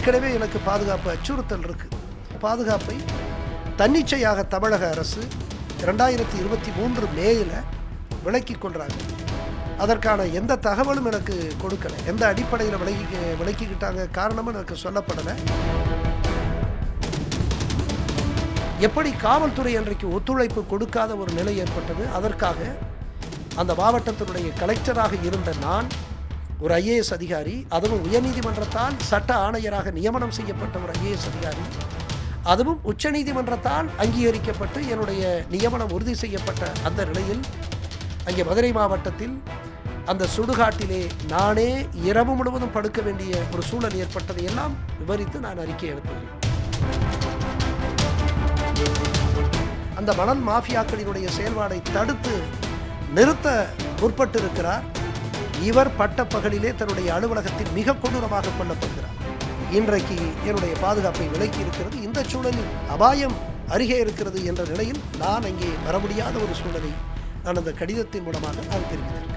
ஏற்கனவே எனக்கு பாதுகாப்பு அச்சுறுத்தல் இருக்குது. பாதுகாப்பை தன்னிச்சையாக தமிழக அரசு 2023 மேயில் விலக்கிக் கொள்கிறாங்க. அதற்கான எந்த தகவலும் எனக்கு கொடுக்கலை. எந்த அடிப்படையில் விலக்கிக்கிட்டாங்க காரணமும் எனக்கு சொல்லப்படலை. எப்படி காவல்துறை அன்றைக்கு ஒத்துழைப்பு கொடுக்காத ஒரு நிலை ஏற்பட்டது. அதற்காக அந்த மாவட்டத்தினுடைய கலெக்டராக இருந்த நான் ஒரு ஐஏஎஸ் அதிகாரி, அதுவும் உயர்நீதிமன்றத்தால் சட்ட ஆணையராக நியமனம் செய்யப்பட்ட ஒரு ஐஏஎஸ் அதிகாரி, அதுவும் உச்சநீதிமன்றத்தால் அங்கீகரிக்கப்பட்டு என்னுடைய நியமனம் உறுதி செய்யப்பட்ட அந்த நிலையில் அங்கே மதுரை மாவட்டத்தில் அந்த சுடுகாட்டிலே நானே இரவு முழுவதும் படுக்க வேண்டிய ஒரு சூழல் ஏற்பட்டதை எல்லாம் விவரித்து நான் அறிக்கை அனுப்புகிறேன். அந்த மணல் மாஃபியாக்களினுடைய செயல்பாடை தடுத்து நிறுத்த முற்பட்டிருக்கிறார். இவர் பட்ட பகலிலே தன்னுடைய அலுவலகத்தில் மிக கொடூரமாக கொல்லப்படுகிறார். இன்றைக்கு என்னுடைய பாதுகாப்பை விலக்கி இருக்கிறது. இந்த சூழலில் அபாயம் அருகே இருக்கிறது என்ற நிலையில் நான் அங்கே வர முடியாத ஒரு சூழலை நான் அந்த கடிதத்தின் மூலமாக நான் தெரிவித்திருக்கிறேன்.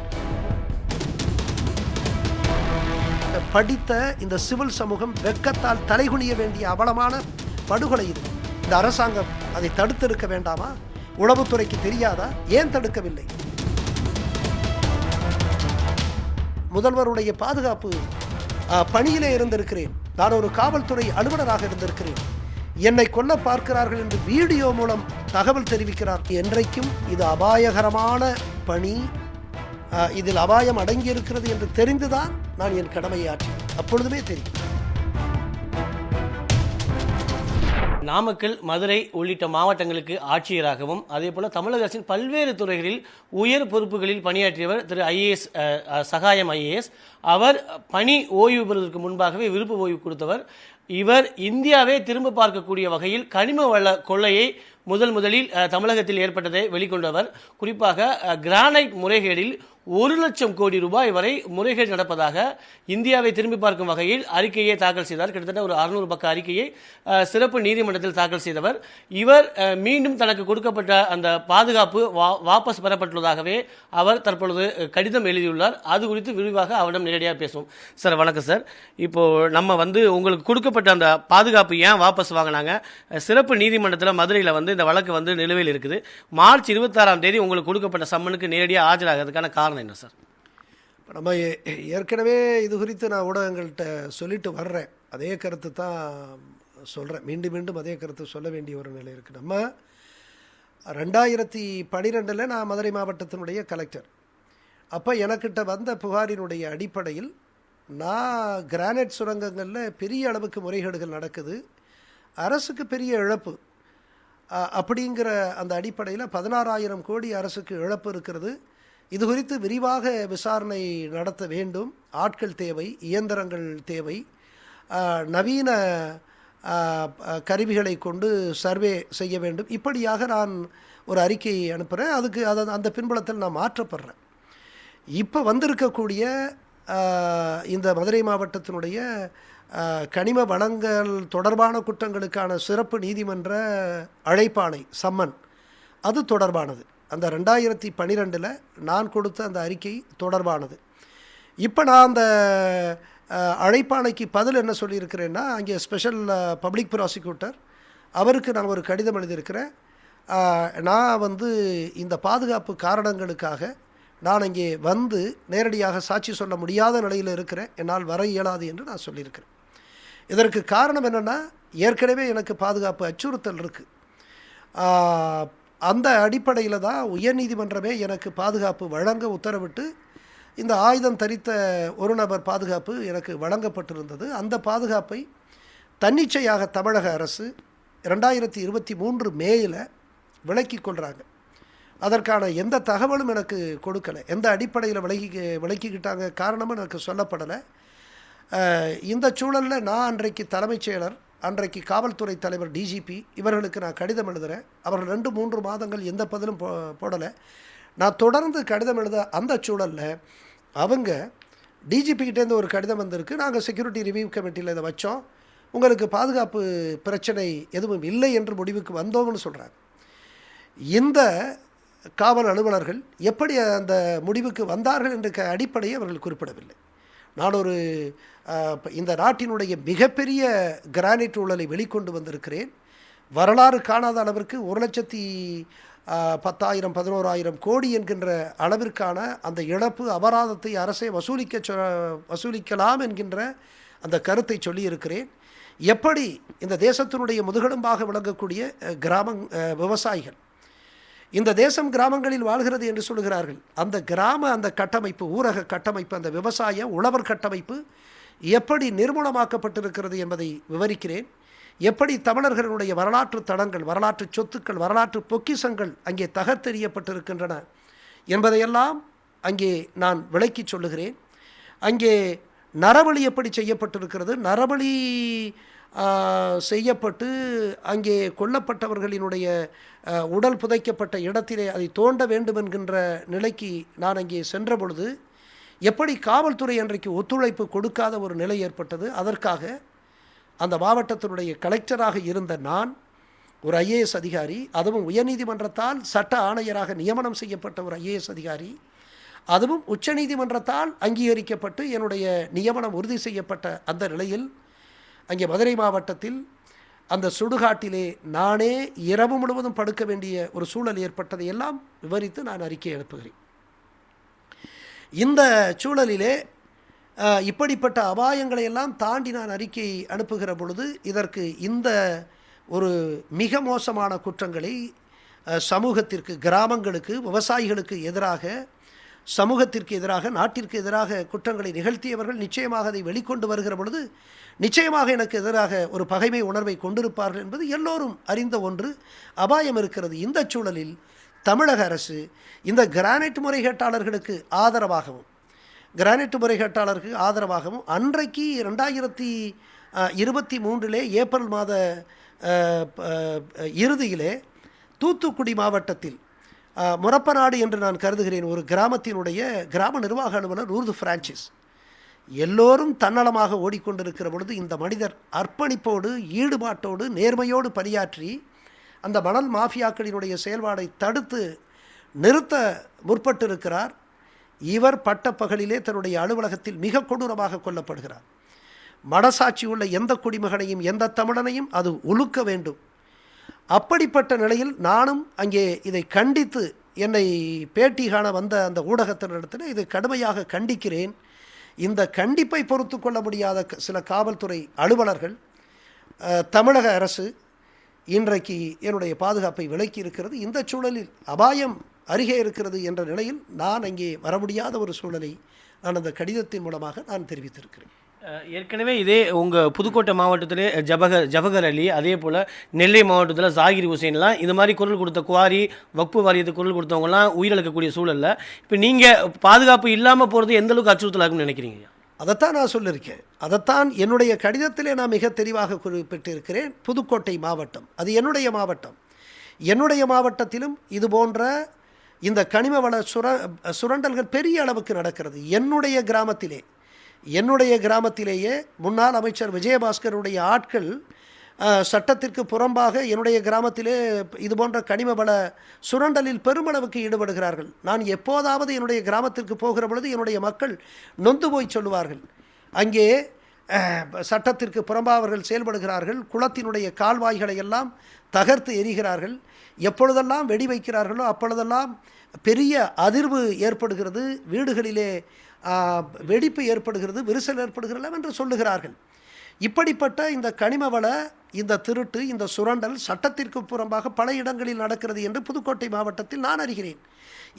படித்த இந்த சிவில் சமூகம் வெட்கத்தால் தலைகுனிய வேண்டிய அவலமான படுகொலை இது. இந்த அரசாங்கம் அதை தடுத்திருக்க வேண்டாமா? உளவுத்துறைக்கு தெரியாதா? ஏன் தடுக்கவில்லை? முதல்வருடைய பாதுகாப்பு பணியிலே இருந்திருக்கிறேன். நான் ஒரு காவல்துறை அலுவலராக இருந்திருக்கிறேன். என்னை கொல்ல பார்க்கிறார்கள் என்று வீடியோ மூலம் தகவல் தெரிவிக்கிறார். என்றைக்கும் இது அபாயகரமான பணி, இதில் அபாயம் அடங்கியிருக்கிறது என்று தெரிந்துதான் நான் என் கடமையை ஆற்றினேன். அப்பொழுதுமே தெரியும். நாமக்கல், மதுரை உள்ளிட்ட மாவட்டங்களுக்கு ஆட்சியராகவும் அதேபோல தமிழக அரசின் பல்வேறு துறைகளில் உயர் பொறுப்புகளில் பணியாற்றியவர் திரு ஐஏஎஸ் சகாயம் ஐஏஎஸ். அவர் பணி ஓய்வு பெறுவதற்கு முன்பாகவே விருப்ப ஓய்வு கொடுத்தவர். இவர் இந்தியாவே திரும்ப பார்க்கக்கூடிய வகையில் கனிம வள கொள்ளையை முதலில் தமிழகத்தில் ஏற்பட்டதை வெளிக்கொண்டவர். குறிப்பாக கிரானைட் முறைகேடில் 1 லட்சம் கோடி ரூபாய் வரை முறைகேடு நடப்பதாக இந்தியாவை திரும்பி பார்க்கும் வகையில் அறிக்கையை தாக்கல் செய்தார். கிட்டத்தட்ட ஒரு 600 பக்க அறிக்கையை சிறப்பு நீதிமன்றத்தில் தாக்கல் செய்தவர். இவர் மீண்டும் தனக்கு கொடுக்கப்பட்ட அந்த பாதுகாப்பு வாபஸ் பெறப்பட்டுள்ளதாகவே அவர் தற்பொழுது கடிதம் எழுதியுள்ளார். அது குறித்து விரிவாக அவரிடம் நேரடியாக பேசுவோம். சார் வணக்கம் சார். இப்போ நம்ம உங்களுக்கு கொடுக்கப்பட்ட அந்த பாதுகாப்பு ஏன் வாபஸ் வாங்கினாங்க? சிறப்பு நீதிமன்றத்தில் மதுரையில் இந்த வழக்கு நிலுவையில் இருக்குது. மார்ச் 26ஆம் தேதி உங்களுக்கு கொடுக்கப்பட்ட சம்மனுக்கு நேரடியாக ஆஜராகிறதுக்கான காரணம் என்ன சார்? இப்போ நம்ம ஏற்கனவே இது குறித்து நான் ஊடகங்கள்கிட்ட சொல்லிட்டு வர்றேன். அதே கருத்து தான் சொல்கிறேன். மீண்டும் அதே கருத்து சொல்ல வேண்டிய ஒரு நிலை இருக்குது. நம்ம 2012 நான் மதுரை மாவட்டத்தினுடைய கலெக்டர். அப்போ எனக்கிட்ட வந்த புகாரினுடைய அடிப்படையில் நான் கிரானைட் சுரங்கங்களில் பெரிய அளவுக்கு முறைகேடுகள் நடக்குது, அரசுக்கு பெரிய இழப்பு அப்படிங்கிற அந்த அடிப்படையில் 16,000 கோடி அரசுக்கு இழப்பு இருக்கிறது. இது குறித்து விரிவாக விசாரணை நடத்த வேண்டும். ஆட்கள் தேவை, இயந்திரங்கள் தேவை, நவீன கருவிகளை கொண்டு சர்வே செய்ய வேண்டும். இப்படியாக நான் ஒரு அறிக்கையை அனுப்புகிறேன். அதுக்கு அந்த பின்புலத்தில் நான் மாற்றப்படுறேன். இப்போ வந்திருக்கக்கூடிய இந்த மதுரை மாவட்டத்தினுடைய கனிம வளங்கள் தொடர்பான குற்றங்களுக்கான சிறப்பு நீதிமன்ற அழைப்பாணை சம்மன் அது தொடர்பானது. அந்த 2012 நான் கொடுத்த அந்த அறிக்கை தொடர்பானது. இப்போ நான் அந்த அழைப்பாணைக்கு பதில் என்ன சொல்லியிருக்கிறேன்னா, அங்கே ஸ்பெஷல் பப்ளிக் ப்ராசிக்யூட்டர் அவருக்கு நான் ஒரு கடிதம் எழுதியிருக்கிறேன். நான் இந்த பாதுகாப்பு காரணங்களுக்காக நான் அங்கே நேரடியாக சாட்சி சொல்ல முடியாத நிலையில் இருக்கிறேன், என்னால் வர இயலாது என்று நான் சொல்லியிருக்கிறேன். இதற்கு காரணம் என்னென்னா, ஏற்கனவே எனக்கு பாதுகாப்பு அச்சுறுத்தல் இருக்குது. அந்த அடிப்படையில் தான் உயர்நீதிமன்றமே எனக்கு பாதுகாப்பு வழங்க உத்தரவிட்டு இந்த ஆயுதம் தரித்த ஒரு நபர் பாதுகாப்பு எனக்கு வழங்கப்பட்டிருந்தது. அந்த பாதுகாப்பை தன்னிச்சையாக தமிழக அரசு 2023 மேயில் விலக்கிக் கொள்கிறாங்க. அதற்கான எந்த தகவலும் எனக்கு கொடுக்கலை. எந்த அடிப்படையில் விலக்கிக்கிட்டாங்க காரணமும் எனக்கு சொல்லப்படலை. இந்த சூழலில் நான் அன்றைக்கு தலைமைச் செயலர், அன்றைக்கு காவல்துறை தலைவர் டிஜிபி இவர்களுக்கு நான் கடிதம் எழுதுகிறேன். அவர்கள் 2-3 மாதங்கள் எந்த பதிலும் போடலை. நான் தொடர்ந்து கடிதம் எழுத அந்த சூழலில் அவங்க டிஜிபிக்கிட்டேருந்து ஒரு கடிதம் வந்திருக்கு. நாங்கள் செக்யூரிட்டி ரிவ்யூ கமிட்டியில் இதை வச்சோம், உங்களுக்கு பாதுகாப்பு பிரச்சனை எதுவும் இல்லை என்று முடிவுக்கு வந்தோம்னு சொல்கிறாங்க. இந்த காவல் அலுவலர்கள் எப்படி அந்த முடிவுக்கு வந்தார்கள் என்ற அடிப்படையை அவர்கள் குறிப்பிடவில்லை. நான் ஒரு இந்த நாட்டினுடைய மிகப்பெரிய கிரானைட் ஊழலை வெளிக்கொண்டு வந்திருக்கிறேன். வரலாறு காணாத அளவிற்கு 1,10,000 11,000 கோடி என்கின்ற அளவிற்கான அந்த இழப்பு அபராதத்தை அரசே வசூலிக்கலாம் என்கின்ற அந்த கருத்தை சொல்லியிருக்கிறேன். எப்படி இந்த தேசத்தினுடைய முதுகெலும்பாக விளங்கக்கூடிய விவசாயிகள், இந்த தேசம் கிராமங்களில் வாழ்கிறது என்று சொல்கிறார்கள். அந்த அந்த கட்டமைப்பு, ஊரக கட்டமைப்பு, அந்த விவசாய உழவர் கட்டமைப்பு எப்படி நிர்மூலமாக்கப்பட்டிருக்கிறது என்பதை விவரிக்கிறேன். எப்படி தமிழர்களுடைய வரலாற்று தடங்கள், வரலாற்று சொத்துக்கள், வரலாற்று பொக்கிசங்கள் அங்கே தகர்த்தெறியப்பட்டிருக்கின்றன என்பதையெல்லாம் அங்கே நான் விளக்கி சொல்லுகிறேன். அங்கே நரபலி எப்படி செய்யப்பட்டிருக்கிறது, நரபலி செய்யப்பட்டு அங்கே கொல்லப்பட்டவர்களினுடைய உடல் புதைக்கப்பட்ட இடத்திலே அதை தோண்ட வேண்டும் என்கின்ற நிலைக்கு நான் அங்கே சென்ற பொழுது எப்படி காவல்துறை அன்றைக்கு ஒத்துழைப்பு கொடுக்காத ஒரு நிலை ஏற்பட்டது. அதற்காக அந்த மாவட்டத்தினுடைய கலெக்டராக இருந்த நான், ஒரு ஐஏஎஸ் அதிகாரி, அதுவும் உயர்நீதிமன்றத்தால் சட்ட ஆணையராக நியமனம் செய்யப்பட்ட ஒரு ஐஏஎஸ் அதிகாரி, அதுவும் உச்சநீதிமன்றத்தால் அங்கீகரிக்கப்பட்டு என்னுடைய நியமனம் உறுதி செய்யப்பட்ட அந்த நிலையில் அங்கே மதுரை மாவட்டத்தில் அந்த சுடுகாட்டிலே நானே இரவு முழுவதும் படுக்க வேண்டிய ஒரு சூழல் ஏற்பட்டதை எல்லாம் விவரித்து நான் அறிக்கை எழுப்புகிறேன். இந்த சூழலிலே இப்படிப்பட்ட அபாயங்களை எல்லாம் தாண்டி நான் அறிக்கை அனுப்புகிற பொழுது இதற்கு இந்த ஒரு மிக மோசமான குற்றங்களை சமூகத்திற்கு, கிராமங்களுக்கு, விவசாயிகளுக்கு எதிராக, சமூகத்திற்கு எதிராக, நாட்டிற்கு எதிராக குற்றங்களை நிகழ்த்தியவர்கள் நிச்சயமாக அதை வெளிக்கொண்டு வருகிற பொழுது நிச்சயமாக எனக்கு எதிராக ஒரு பகைமை உணர்வை கொண்டிருப்பார்கள் என்பது எல்லோரும் அறிந்த ஒன்று. அபாயம் இருக்கிறது. இந்த சூழலில் தமிழக அரசு இந்த கிரானைட் முறைகேட்டாளர்களுக்கு ஆதரவாகவும் அன்றைக்கு 2023 ஏப்ரல் மாத இறுதியிலே தூத்துக்குடி மாவட்டத்தில் முரப்பநாடு என்று நான் கருதுகிறேன் ஒரு கிராமத்தினுடைய கிராம நிர்வாக அலுவலர் ஊர்து பிரான்சிஸ் எல்லோரும் தன்னலமாக ஓடிக்கொண்டிருக்கிற பொழுது இந்த மனிதர் அர்ப்பணிப்போடு, ஈடுபாட்டோடு, நேர்மையோடு பணியாற்றி அந்த மணல் மாஃபியாக்களினுடைய செயல்பாடை தடுத்து நிறுத்த முற்பட்டிருக்கிறார். இவர் பட்டப்பகலிலே தன்னுடைய அலுவலகத்தில் மிக கொடூரமாக கொல்லப்படுகிறார். மனசாட்சி உள்ள எந்த குடிமகனையும், எந்த தமிழனையும் அது உலுக்க வேண்டும். அப்படிப்பட்ட நிலையில் நானும் அங்கே இதை கண்டித்து என்னை பேட்டி காண வந்த அந்த ஊடகத்தினரிடத்தில் இதை கடுமையாக கண்டிக்கிறேன். இந்த கண்டிப்பை பொறுத்து கொள்ள முடியாத சில காவல்துறை அலுவலர்கள், தமிழக அரசு இன்றைக்கு என்னுடைய பாதுகாப்பை விலக்கி இருக்கிறது. இந்த சூழலில் அபாயம் அருகே இருக்கிறது என்ற நிலையில் நான் அங்கே வர முடியாத ஒரு சூழலை நான் அந்த கடிதத்தின் மூலமாக நான் தெரிவித்திருக்கிறேன். ஏற்கனவே இதே உங்கள் புதுக்கோட்டை மாவட்டத்திலே ஜவஹர் அலி, அதே போல் நெல்லை மாவட்டத்தில் ஜாகிர் ஹுசைன்லாம் இது மாதிரி குரல் கொடுத்த குவாரி வக்பு வாரியத்துக்கு குரல் கொடுத்தவங்கலாம் உயிரிழக்கக்கூடிய சூழலில் இப்போ நீங்கள் பாதுகாப்பு இல்லாமல் போகிறது எந்த அளவுக்கு அச்சுறுத்தலாக இருக்குன்னு நினைக்கிறீங்க? அதைத்தான் நான் சொல்லியிருக்கேன். அதைத்தான் என்னுடைய கடிதத்திலே நான் மிக தெளிவாக குறிப்பிட்டிருக்கிறேன். புதுக்கோட்டை மாவட்டம் அது என்னுடைய மாவட்டம். என்னுடைய மாவட்டத்திலும் இது போன்ற இந்த கனிம வள சுரண்டல்கள் பெரிய அளவுக்கு நடக்கிறது. என்னுடைய கிராமத்திலேயே முன்னாள் அமைச்சர் விஜயபாஸ்கருடைய ஆட்கள் சட்டத்திற்கு புறம்பாக என்னுடைய கிராமத்திலே இது போன்ற கனிம வள சுரண்டலில் பெருமளவுக்கு ஈடுபடுகிறார்கள். நான் எப்போதாவது என்னுடைய கிராமத்திற்கு போகிற பொழுது என்னுடைய மக்கள் நொந்து போய் சொல்லுவார்கள், அங்கே சட்டத்திற்கு புறம்பாக அவர்கள் செயல்படுகிறார்கள், குளத்தினுடைய கால்வாய்களை எல்லாம் தகர்த்து எரிகிறார்கள், எப்பொழுதெல்லாம் வெடி வைக்கிறார்களோ அப்பொழுதெல்லாம் பெரிய அதிர்வு ஏற்படுகிறது, வீடுகளிலே வெடிப்பு ஏற்படுகிறது, விரிசல் ஏற்படுகிறது என்று சொல்லுகிறார்கள். இப்படிப்பட்ட இந்த கனிமவள, இந்த திருட்டு, இந்த சுரண்டல் சட்டத்திற்கு புறம்பாக பல இடங்களில் நடக்கிறது என்று புதுக்கோட்டை மாவட்டத்தில் நான் அறிகிறேன்.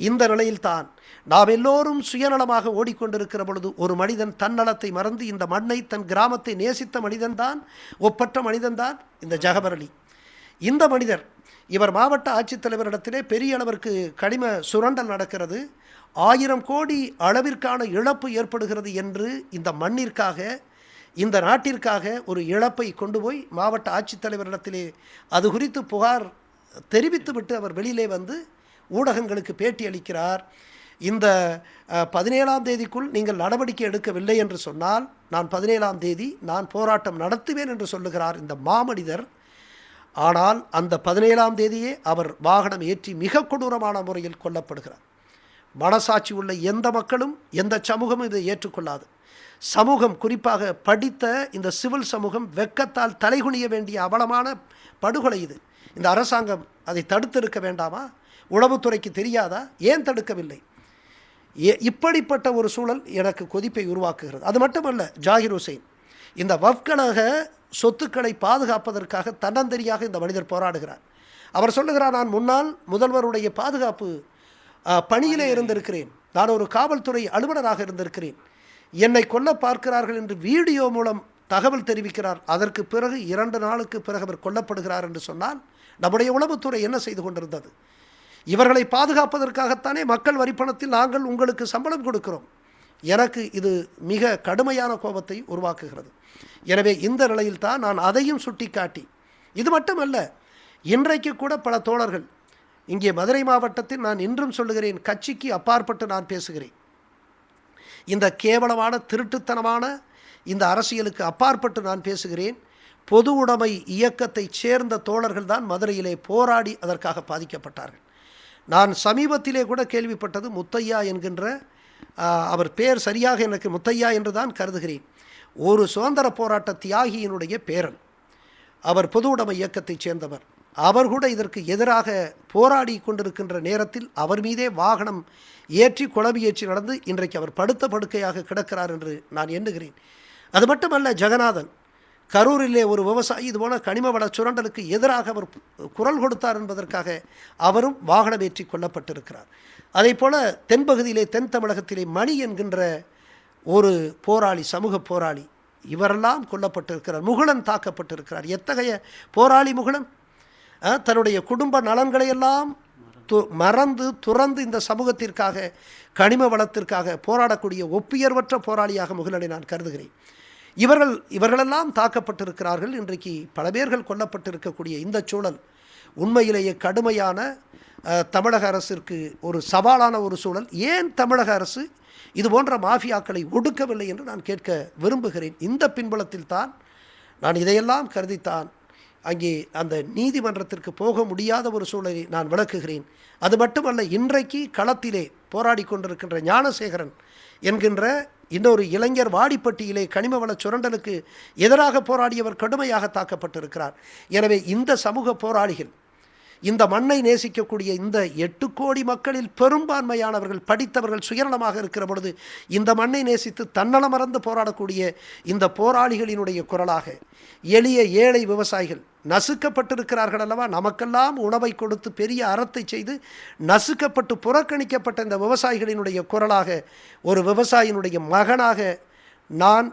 இந்த நிலையில்தான் நாம் எல்லோரும் சுயநலமாக ஓடிக்கொண்டிருக்கிற பொழுது ஒரு மனிதன் தன்னலத்தை மறந்து இந்த மண்ணை, தன் கிராமத்தை நேசித்த மனிதன்தான், ஒப்பற்ற மனிதன்தான் இந்த ஜவஹர் அலி. இந்த மனிதர், இவர் மாவட்ட ஆட்சித்தலைவரிடத்திலே பெரிய அளவிற்கு கனிம சுரண்டல் நடக்கிறது, 1000 கோடி அளவிற்கான இழப்பு ஏற்படுகிறது என்று இந்த மண்ணிற்காக, இந்த நாட்டிற்காக ஒரு இழப்பை கொண்டு போய் மாவட்ட ஆட்சித்தலைவரிடத்திலே அது குறித்து புகார் தெரிவித்துவிட்டு அவர் வெளியிலே வந்து ஊடகங்களுக்கு பேட்டி அளிக்கிறார். இந்த 17ஆம் தேதிக்குள் நீங்கள் நடவடிக்கை எடுக்கவில்லை என்று சொன்னால் நான் 17ஆம் தேதி நான் போராட்டம் நடத்துவேன் என்று சொல்லுகிறார் இந்த மாமனிதர். ஆனால் அந்த 17ஆம் தேதியே அவர் வாகனம் ஏற்றி மிக கொடூரமான முறையில் கொல்லப்படுகிறார். மனசாட்சி உள்ள எந்த மக்களும், எந்த சமூகமும் இதை ஏற்றுக்கொள்ளாது. சமூகம், குறிப்பாக படித்த இந்த சிவில் சமூகம் வெட்கத்தால் தலைகுனிய வேண்டிய அவலமான படுகொலை இது. இந்த அரசாங்கம் அதை தடுத்திருக்க வேண்டாமா? உளவுத்துறைக்கு தெரியாதா? ஏன் தடுக்கவில்லை? இப்படிப்பட்ட ஒரு சூழல் எனக்கு கொதிப்பை உருவாக்குகிறது. அது மட்டுமல்ல, ஜாகிர் ஹுசைன் இந்த வஃப்கழக சொத்துக்களை பாதுகாப்பதற்காக தன்னந்தனியாக இந்த மனிதர் போராடுகிறார். அவர் சொல்லுகிறார், நான் முன்னாள் முதல்வருடைய பாதுகாப்பு பணியிலே இருந்திருக்கிறேன், நான் ஒரு காவல்துறை அலுவலராக இருந்திருக்கிறேன், என்னை கொல்ல பார்க்கிறார்கள் என்று வீடியோ மூலம் தகவல் தெரிவிக்கிறார். அதற்கு பிறகு 2 நாளுக்கு பிறகு அவர் கொல்லப்படுகிறார் என்று சொன்னால் நம்முடைய உளவுத்துறை என்ன செய்து கொண்டிருந்தது? இவர்களை பாதுகாப்பதற்காகத்தானே மக்கள் வரிப்பணத்தில் நாங்கள் உங்களுக்கு சம்பளம் கொடுக்கிறோம். எனக்கு இது மிக கடுமையான கோபத்தை உருவாக்குகிறது. எனவே இந்த நிலையில்தான் நான் அதையும் சுட்டிக்காட்டி, இது மட்டுமல்ல, இன்றைக்கு கூட பல தோழர்கள் இங்கே மதுரை மாவட்டத்தில், நான் இன்றும் சொல்லுகிறேன், கட்சிக்கு அப்பாற்பட்டு நான் பேசுகிறேன், இந்த கேவலமான திருட்டுத்தனமான இந்த அரசியலுக்கு அப்பாற்பட்டு நான் பேசுகிறேன். பொது உடைமை இயக்கத்தை சேர்ந்த தோழர்கள் தான் மதுரையிலே போராடி அதற்காக பாதிக்கப்பட்டார்கள். நான் சமீபத்திலே கூட கேள்விப்பட்டது, முத்தையா என்கின்ற, அவர் பேர் சரியாக எனக்கு முத்தையா என்று தான் கருதுகிறேன், ஒரு சுதந்திர போராட்ட தியாகியினுடைய பேரன், அவர் பொது உடைமை இயக்கத்தைச் சேர்ந்தவர். அவர் கூட இதற்கு எதிராக போராடி கொண்டிருக்கின்ற நேரத்தில் அவர் மீதே வாகனம் ஏற்றி குழம்பி நடந்து இன்றைக்கு அவர் படுத்த படுக்கையாக கிடக்கிறார் என்று நான் எண்ணுகிறேன். அது மட்டுமல்ல, ஜெகநாதன் கரூரிலே ஒரு விவசாயி இதுபோல கனிம வள சுரண்டலுக்கு எதிராக அவர் குரல் கொடுத்தார் என்பதற்காக அவரும் வாகனம் ஏற்றி கொல்லப்பட்டிருக்கிறார். அதே போல் தென்பகுதியிலே, தென் தமிழகத்திலே மணி என்கின்ற ஒரு போராளி, சமூக போராளி, இவரெல்லாம் கொல்லப்பட்டிருக்கிறார். முகுலன் தாக்கப்பட்டிருக்கிறார். எத்தகைய போராளி முகுலன்! தன்னுடைய குடும்ப நலன்களையெல்லாம் மறந்து துறந்து இந்த சமூகத்திற்காக, கனிம வளத்திற்காக போராடக்கூடிய ஒப்பியர்வற்ற போராளியாக முகுலனை நான் கருதுகிறேன். இவர்களெல்லாம் தாக்கப்பட்டிருக்கிறார்கள். இன்றைக்கு பல பேர்கள் கொல்லப்பட்டிருக்கக்கூடிய இந்த சூழல் உண்மையிலேயே கடுமையான, தமிழக அரசிற்கு ஒரு சவாலான ஒரு சூழல். ஏன் தமிழக அரசு இது போன்ற மாஃபியாக்களை ஒடுக்கவில்லை என்று நான் கேட்க விரும்புகிறேன். இந்த பின்புலத்தில் தான் நான் இதையெல்லாம் கருதித்தான் அங்கே அந்த நீதிமன்றத்திற்கு போக முடியாத ஒரு சூழலை நான் விளக்குகிறேன். அது மட்டுமல்ல, இன்றைக்கு களத்திலே போராடி கொண்டிருக்கின்ற ஞானசேகரன் என்கின்ற இன்னொரு இளைஞர் வாடிப்பட்டியிலே கனிம வள சுரண்டலுக்கு எதிராக போராடியவர் கடுமையாக தாக்கப்பட்டிருக்கிறார். எனவே இந்த சமூக போராளிகள், இந்த மண்ணை நேசிக்கக்கூடிய இந்த 8 கோடி மக்களில் பெரும்பான்மையானவர்கள் படித்தவர்கள், சுயநலமாக இருக்கிற பொழுது இந்த மண்ணை நேசித்து தன்னலம் மறந்து போராடக்கூடிய இந்த போராளிகளினுடைய குரலாக எளிய ஏழை விவசாயிகள் நசுக்கப்பட்டிருக்கிறார்கள் அல்லவா? நமக்கெல்லாம் உணவை கொடுத்து பெரிய அறத்தை செய்து நசுக்கப்பட்டு புறக்கணிக்கப்பட்ட இந்த விவசாயிகளினுடைய குரலாக, ஒரு விவசாயினுடைய மகனாக நான்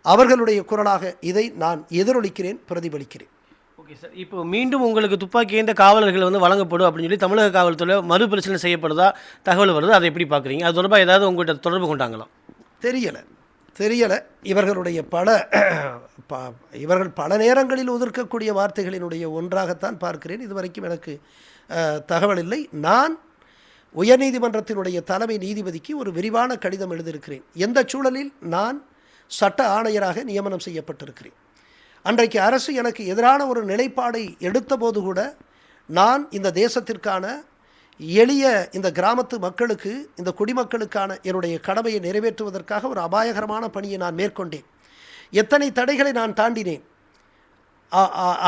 அவர்களுடைய குரலாக இதை நான் எதிரொலிக்கிறேன், பிரதிபலிக்கிறேன். ஓகே சார், இப்போ மீண்டும் உங்களுக்கு துப்பாக்கி ஏந்த காவலர்கள் வந்து வழங்கப்படும் அப்படின்னு சொல்லி தமிழக காவல்துறை மறுபரிசீலனை செய்யப்படுதா தகவல் வருது, அதை எப்படி பார்க்குறீங்க? அது தொடர்பாக ஏதாவது உங்கள்கிட்ட தொடர்பு கொண்டாங்களா? தெரியலை. இவர்கள் பல நேரங்களில் உதிர்க்கக்கூடிய வார்த்தைகளினுடைய ஒன்றாகத்தான் பார்க்கிறேன். இதுவரைக்கும் எனக்கு தகவல் இல்லை. நான் உயர்நீதிமன்றத்தினுடைய தலைமை நீதிபதிக்கு ஒரு விரிவான கடிதம் எழுதியிருக்கிறேன். எந்த சூழலில் நான் சட்ட ஆணையராக நியமனம் செய்யப்பட்டிருக்கிறேன். அன்றைக்கு அரசு எனக்கு எதிரான ஒரு நிலைப்பாடை எடுத்தபோது கூட நான் இந்த தேசத்திற்கான எளிய இந்த கிராமத்து மக்களுக்கு, இந்த குடிமக்களுக்கான என்னுடைய கடமையை நிறைவேற்றுவதற்காக ஒரு அபாயகரமான பணியை நான் மேற்கொண்டேன். எத்தனை தடைகளை நான் தாண்டினேன்.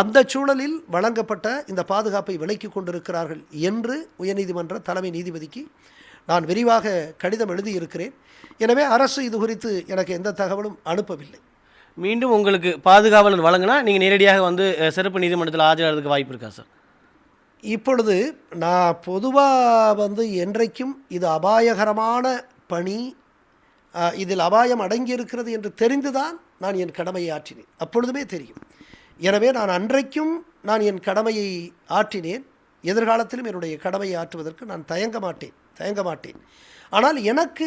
அந்த சூழலில் வழங்கப்பட்ட இந்த பாதுகாப்பை விலக்கி கொண்டிருக்கிறார்கள் என்று உயர்நீதிமன்ற தலைமை நீதிபதிக்கு நான் விரிவாக கடிதம் எழுதியிருக்கிறேன். எனவே அரசு இது குறித்து எனக்கு எந்த தகவலும் அனுப்பவில்லை. மீண்டும் உங்களுக்கு பாதுகாவலர் வழங்கினா நீங்கள் நேரடியாக வந்து சிறப்பு நீதிமன்றத்தில் ஆஜராகிறதுக்கு வாய்ப்பு இருக்கா சார்? இப்பொழுது நான் பொதுவாக என்றைக்கும் இது அபாயகரமான பணி, இதில் அபாயம் அடங்கியிருக்கிறது என்று தெரிந்துதான் நான் என் கடமையை ஆற்றினேன். அப்பொழுதுமே தெரியும். எனவே நான் அன்றைக்கும் நான் என் கடமையை ஆற்றினேன். எதிர்காலத்திலும் என்னுடைய கடமையை ஆற்றுவதற்கு நான் தயங்க மாட்டேன். ஆனால் எனக்கு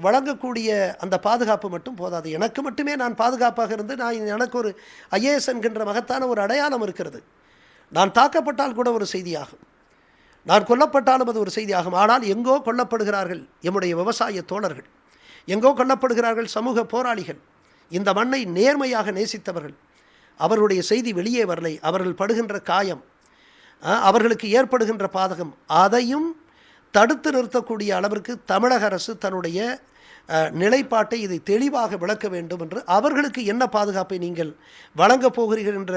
வழங்கக்கூடிய அந்த பாதுகாப்பு மட்டும் போதாது. எனக்கு மட்டுமே நான் பாதுகாப்பாக இருந்து எனக்கு ஒரு ஐஏஎஸ் என்கின்ற மகத்தான ஒரு அடையாளம் இருக்கிறது. நான் தாக்கப்பட்டால் கூட ஒரு செய்தியாகும், நான் கொல்லப்பட்டாலும் அது ஒரு செய்தியாகும். ஆனால் எங்கோ கொல்லப்படுகிறார்கள் எம்முடைய விவசாய தோழர்கள், எங்கோ கொல்லப்படுகிறார்கள் சமூக போராளிகள், இந்த மண்ணை நேர்மையாக நேசித்தவர்கள். அவர்களுடைய செய்தி வெளியே வரலை. அவர்கள் படுகின்ற காயம், அவர்களுக்கு ஏற்படுகின்ற பாதகம், அதையும் தடுத்து நிறுத்தக்கூடிய அளவிற்கு தமிழக அரசு தன்னுடைய நிலைப்பாட்டை இதை தெளிவாக விளக்க வேண்டும் என்று, அவர்களுக்கு என்ன பாதுகாப்பை நீங்கள் வழங்கப் போகிறீர்கள் என்ற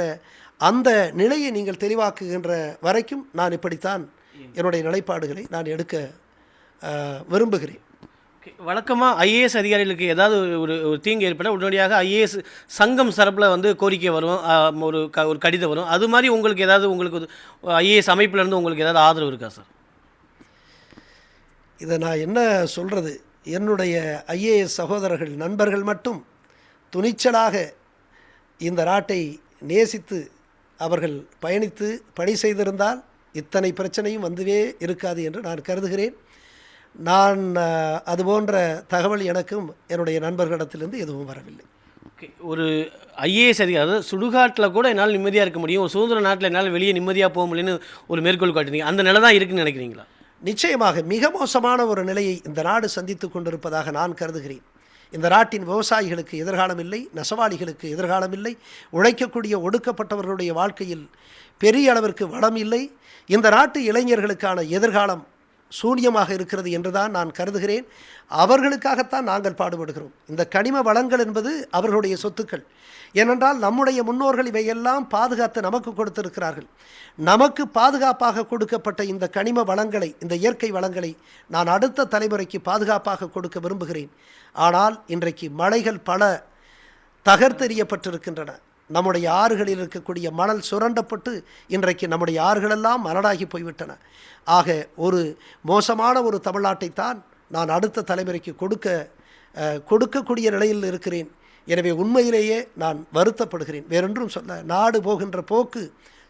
அந்த நிலையை நீங்கள் தெளிவாக்குகின்ற வரைக்கும் நான் இப்படித்தான் என்னுடைய நிலைப்பாடுகளை நான் எடுக்க விரும்புகிறேன். வழக்கமாக ஐஏஎஸ் அதிகாரிகளுக்கு ஏதாவது ஒரு தீங்கு ஏற்பட உடனடியாக ஐஏஎஸ் சங்கம் தரப்பில் வந்து கோரிக்கை வரும், ஒரு கடிதம் வரும். அது மாதிரி உங்களுக்கு ஏதாவது, உங்களுக்கு ஐஏஎஸ் அமைப்பிலேருந்து உங்களுக்கு ஏதாவது ஆதரவு இருக்கா சார்? இதை நான் என்ன சொல்கிறது, என்னுடைய ஐஏஎஸ் சகோதரர்கள் நண்பர்கள் மட்டும் துணிச்சலாக இந்த நாட்டை நேசித்து அவர்கள் பயணித்து பணி செய்திருந்தால் இத்தனை பிரச்சனையும் வந்துவே இருக்காது என்று நான் கருதுகிறேன். நான் அதுபோன்ற தகவல் எனக்கும் என்னுடைய நண்பர்களிடத்திலிருந்து எதுவும் வரவில்லை. ஒரு ஐஏஎஸ் அதிகாரி, அதாவது சுடுகாட்டில் கூட என்னால் நிம்மதியாக இருக்க முடியும், ஒரு சுதந்திர நாட்டில் என்னால் வெளியே நிம்மதியாக போக முடியும்னு ஒரு மேற்கோள் காட்டுறீங்க. அந்த நிலை தான் இருக்குன்னு நினைக்கிறீங்களா? நிச்சயமாக மிக மோசமான ஒரு நிலையை இந்த நாடு சந்தித்து கொண்டிருப்பதாக நான் கருதுகிறேன். இந்த நாட்டின் விவசாயிகளுக்கு எதிர்காலம் இல்லை, நெசவாளிகளுக்கு எதிர்காலம் இல்லை, உழைக்கக்கூடிய ஒடுக்கப்பட்டவர்களுடைய வாழ்க்கையில் பெரிய அளவிற்கு வளம் இல்லை. இந்த நாட்டு இளைஞர்களுக்கான எதிர்காலம் சூன்யமாக இருக்கிறது என்றுதான் நான் கருதுகிறேன். அவர்களுக்காகத்தான் நாங்கள் பாடுபடுகிறோம். இந்த கனிம வளங்கள் என்பது அவர்களுடைய சொத்துக்கள். ஏனென்றால் நம்முடைய முன்னோர்கள் இவையெல்லாம் பாதுகாத்து நமக்கு கொடுத்திருக்கிறார்கள். நமக்கு பாதுகாப்பாக கொடுக்கப்பட்ட இந்த கனிம வளங்களை, இந்த இயற்கை வளங்களை நான் அடுத்த தலைமுறைக்கு பாதுகாப்பாக கொடுக்க விரும்புகிறேன். ஆனால் இன்றைக்கு மலைகள் பல தகர்த்தெறியப்பட்டிருக்கின்றன. நம்முடைய ஆறுகளில் இருக்கக்கூடிய மணல் சுரண்டப்பட்டு இன்றைக்கு நம்முடைய ஆறுகளெல்லாம் மலடாகி போய்விட்டன. ஆக ஒரு மோசமான ஒரு தமிழ்நாட்டைத்தான் நான் அடுத்த தலைமுறைக்கு கொடுக்கக்கூடிய நிலையில் இருக்கிறேன். எனவே உண்மையிலேயே நான் வருத்தப்படுகிறேன். வேறொன்றும் சொல்ல, நாடு போகின்ற போக்கு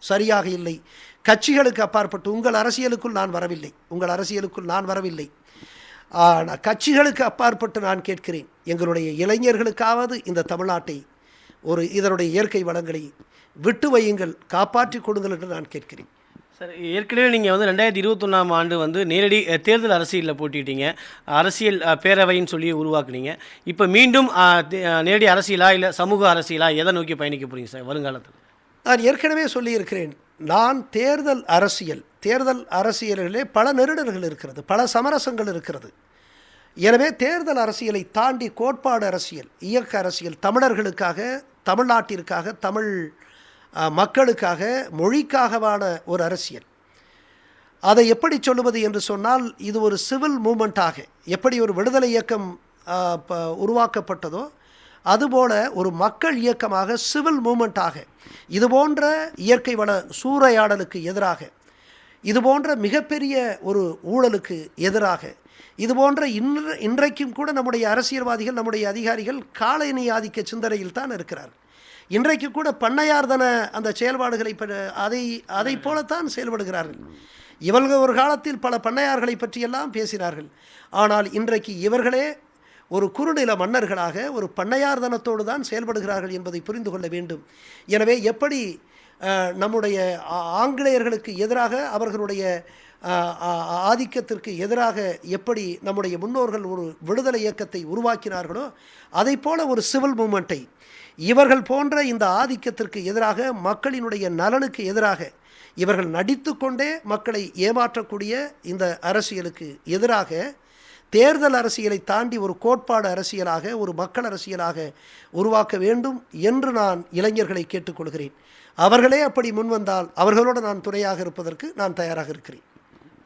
சரியாக இல்லை. கட்சிகளுக்கு அப்பாற்பட்டு உங்கள் அரசியலுக்குள் நான் வரவில்லை. கட்சிகளுக்கு அப்பாற்பட்டு நான் கேட்கிறேன், எங்களுடைய இளைஞர்களுக்காவது இந்த தமிழ்நாட்டை, இதனுடைய இயற்கை வளங்களை விட்டு வையுங்கள், காப்பாற்றி கொடுங்கள் என்று நான் கேட்கிறேன். சார், ஏற்கனவே நீங்கள் வந்து 2021ஆம் ஆண்டு வந்து நேரடி தேர்தல் அரசியலில் போட்டிட்டீங்க, அரசியல் பேரவைன்னு சொல்லி உருவாக்குனீங்க. இப்போ மீண்டும் நேரடி அரசியலா இல்லை சமூக அரசியலா, எதை நோக்கி பயணிக்க போகிறீங்க சார் வருங்காலத்தில்? நான் ஏற்கனவே சொல்லியிருக்கிறேன், நான் தேர்தல் அரசியலிலே பல நெருடல்கள் இருக்கிறது, பல சமரசங்கள் இருக்கிறது. எனவே தேர்தல் அரசியலை தாண்டி கோட்பாடு அரசியல், இயக்க அரசியல், தமிழர்களுக்காக, தமிழ்நாட்டிற்காக, தமிழ் மக்களுக்காக, மொழிக்காகவான ஒரு அரசியல். அதை எப்படி சொல்லுவது என்று சொன்னால், இது ஒரு சிவில் மூமெண்ட்டாக, எப்படி ஒரு விடுதலை இயக்கம் உருவாக்கப்பட்டதோ அதுபோல ஒரு மக்கள் இயக்கமாக, சிவில் மூமெண்ட்டாக, இதுபோன்ற இயற்கை வள சூறையாடலுக்கு எதிராக, இதுபோன்ற மிகப்பெரிய ஒரு ஊழலுக்கு எதிராக, இதுபோன்ற இன்றைக்கும் கூட நம்முடைய அரசியல்வாதிகள், நம்முடைய அதிகாரிகள் காலனி ஆதிக்க சிந்தனையில் தான் இருக்கிறார். இன்றைக்கு கூட பண்ணையார்தன அந்த செயல்பாடுகளை அதை போலத்தான் செயல்படுகிறார்கள். இவர்கள் ஒரு காலத்தில் பல பண்ணையார்களை பற்றியெல்லாம் பேசினார்கள். ஆனால் இன்றைக்கு இவர்களே ஒரு குறுநில மன்னர்களாக ஒரு பண்ணையார்தனத்தோடு தான் செயல்படுகிறார்கள் என்பதை புரிந்து கொள்ள வேண்டும். எனவே எப்படி நம்முடைய ஆங்கிலேயர்களுக்கு எதிராக, அவர்களுடைய ஆதிக்கத்திற்கு எதிராக எப்படி நம்முடைய முன்னோர்கள் ஒரு விடுதலை இயக்கத்தை உருவாக்கினார்களோ, அதை போல ஒரு சிவில் மூமெண்ட்டை இவர்கள் போன்ற இந்த ஆதிக்கத்திற்கு எதிராக, மக்களினுடைய நலனுக்கு எதிராக இவர்கள் நடித்து கொண்டே மக்களை ஏமாற்றக்கூடிய இந்த அரசியலுக்கு எதிராக தேர்தல் அரசியலை தாண்டி ஒரு கோட்பாடு அரசியலாக, ஒரு மக்கள் அரசியலாக உருவாக்க வேண்டும் என்று நான் இளைஞர்களை கேட்டுக்கொள்கிறேன். அவர்களே அப்படி முன்வந்தால் அவர்களோடு நான் துணையாக இருப்பதற்கு நான் தயாராக இருக்கிறேன்.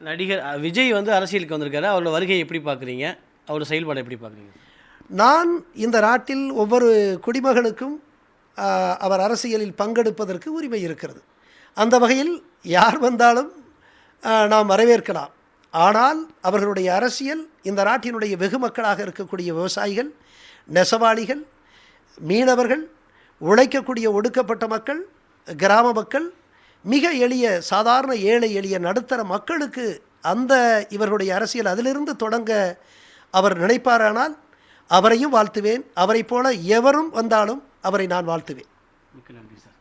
நடிகர் விஜய் வந்து அரசியலுக்கு வந்திருக்காரு, அவரோட வருகையை எப்படி பார்க்குறீங்க, அவரோட செயல்பாடு எப்படி பார்க்குறீங்க? நான் இந்த நாட்டில் ஒவ்வொரு குடிமகனுக்கும் அவர் அரசியலில் பங்கெடுப்பதற்கு உரிமை இருக்கிறது. அந்த வகையில் யார் வந்தாலும் நாம் வரவேற்கலாம். ஆனால் அவர்களுடைய அரசியல் இந்த நாட்டினுடைய வெகு மக்களாக இருக்கக்கூடிய விவசாயிகள், நெசவாளிகள், மீனவர்கள், உழைக்கக்கூடிய ஒடுக்கப்பட்ட மக்கள், கிராம மக்கள், மிக எளிய சாதாரண ஏழை எளிய நடுத்தர மக்களுக்கு அந்த இவர்களுடைய அரசியல் அதிலிருந்து தொடங்க அவர் நினைப்பாரானால் அவரையும் வாழ்த்துவேன். அவரை போல எவரும் வந்தாலும் அவரை நான் வாழ்த்துவேன். மிக்க நன்றி சார்.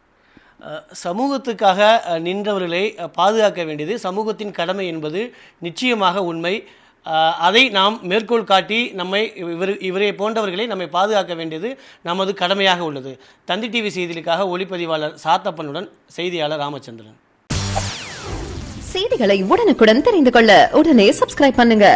சமூகத்துக்காக நின்றவர்களை பாதுகாக்க வேண்டியது சமூகத்தின் கடமை என்பது நிச்சயமாக உண்மை. அதை நாம் மேற்கோள் காட்டி இவரை போன்றவர்களை நம்மை பாதுகாக்க வேண்டியது நமது கடமையாக உள்ளது. தந்தி டிவி செய்திகளுக்காக ஒளிப்பதிவாளர் சாத்தப்பனுடன் செய்தியாளர் ராமச்சந்திரன். செய்திகளை உடனுக்குடன் தெரிந்து கொள்ள உடனே சப்ஸ்கிரைப் பண்ணுங்க.